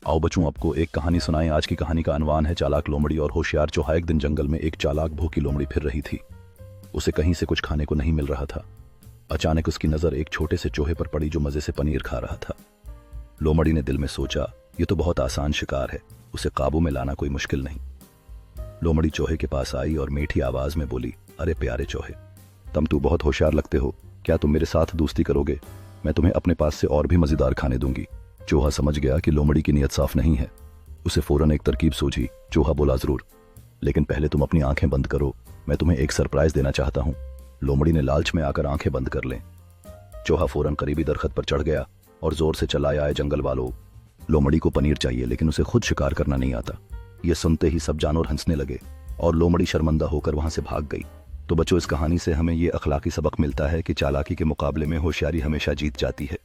आओ बच्चों, आपको एक कहानी सुनाएं। आज की कहानी का अनवान है चालाक लोमड़ी और होशियार चूहा। एक दिन जंगल में एक चालाक भूखी लोमड़ी फिर रही थी। उसे कहीं से कुछ खाने को नहीं मिल रहा था। अचानक उसकी नजर एक छोटे से चूहे पर पड़ी जो मजे से पनीर खा रहा था। लोमड़ी ने दिल में सोचा, ये तो बहुत आसान शिकार है, उसे काबू में लाना कोई मुश्किल नहीं। लोमड़ी चूहे के पास आई और मीठी आवाज में बोली, अरे प्यारे चूहे, तुम बहुत होशियार लगते हो, क्या तुम मेरे साथ दोस्ती करोगे? मैं तुम्हें अपने पास से और भी मजेदार खाने दूंगी। चूहा समझ गया कि लोमड़ी की नीयत साफ नहीं है। उसे फौरन एक तरकीब सूझी। चूहा बोला, जरूर, लेकिन पहले तुम अपनी आंखें बंद करो, मैं तुम्हें एक सरप्राइज देना चाहता हूं। लोमड़ी ने लालच में आकर आंखें बंद कर लें। चूहा फौरन करीबी दरख्त पर चढ़ गया और जोर से चिल्लाया, आए जंगल वालों, लोमड़ी को पनीर चाहिए, लेकिन उसे खुद शिकार करना नहीं आता। यह सुनते ही सब जानवर हंसने लगे और लोमड़ी शर्मिंदा होकर वहां से भाग गई। तो बच्चों, इस कहानी से हमें यह अखलाकी सबक मिलता है कि चालाकी के मुकाबले में होशियारी हमेशा जीत जाती है।